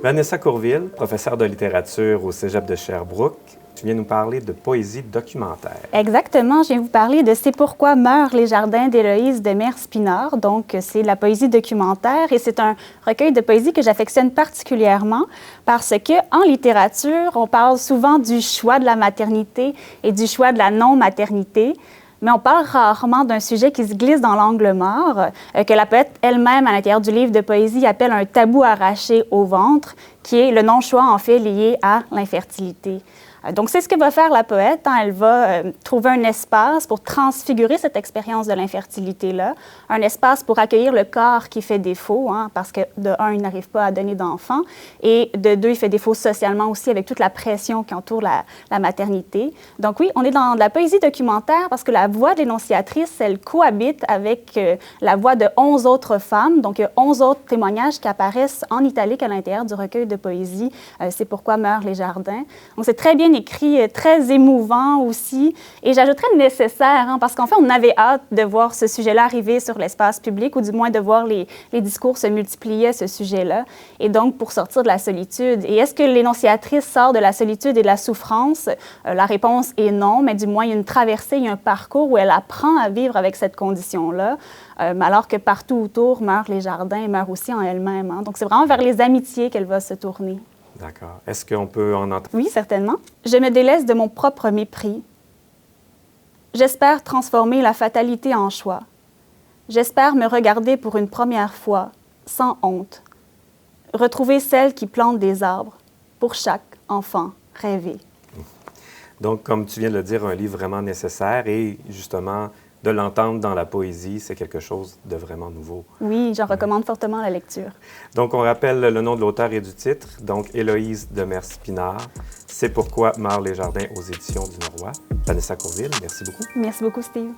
Vanessa Courville, professeure de littérature au Cégep de Sherbrooke, tu viens nous parler de poésie documentaire. Exactement, je viens vous parler de C'est pourquoi meurent les jardins d'Héloïse de Mers-Pinard. Donc, c'est la poésie documentaire et c'est un recueil de poésie que j'affectionne particulièrement parce qu'en littérature, on parle souvent du choix de la maternité et du choix de la non-maternité. Mais on parle rarement d'un sujet qui se glisse dans l'angle mort, que la poète elle-même, à l'intérieur du livre de poésie, appelle un tabou arraché au ventre, qui est le non-choix, en fait, lié à l'infertilité. Donc, c'est ce que va faire la poète. Elle va trouver un espace pour transfigurer cette expérience de l'infertilité-là, un espace pour accueillir le corps qui fait défaut, parce que, de un, il n'arrive pas à donner d'enfants, et de deux, il fait défaut socialement aussi avec toute la pression qui entoure la maternité. Donc oui, on est dans de la poésie documentaire parce que la voix de l'énonciatrice, elle cohabite avec la voix de 11 autres femmes. Donc, il y a 11 autres témoignages qui apparaissent en italique à l'intérieur du recueil de poésie. C'est pourquoi meurent les jardins. Donc, c'est très bien écrit, très émouvant aussi. Et j'ajouterais nécessaire, parce qu'en fait, on avait hâte de voir ce sujet-là arriver sur l'espace public, ou du moins de voir les discours se multiplier à ce sujet-là. Et donc, pour sortir de la solitude. Et est-ce que l'énonciatrice sort de la solitude et de la souffrance? La réponse est non, mais du moins, il y a une traversée, il y a un parcours où elle apprend à vivre avec cette condition-là, alors que partout autour meurent les jardins et meurent aussi en elle-même. Donc, c'est vraiment vers les amitiés qu'elle va se tourner. D'accord. Est-ce qu'on peut en entendre? Oui, certainement. Je me délaisse de mon propre mépris. J'espère transformer la fatalité en choix. J'espère me regarder pour une première fois, sans honte. Retrouver celle qui plante des arbres, pour chaque enfant rêvé. Donc, comme tu viens de le dire, un livre vraiment nécessaire et justement, de l'entendre dans la poésie, c'est quelque chose de vraiment nouveau. Oui, j'en recommande fortement la lecture. Donc, on rappelle le nom de l'auteur et du titre. Donc, Héloïse de Mers-Pinard. C'est pourquoi meurent les jardins aux éditions du Norrois. Vanessa Courville, merci beaucoup. Merci beaucoup, Steve.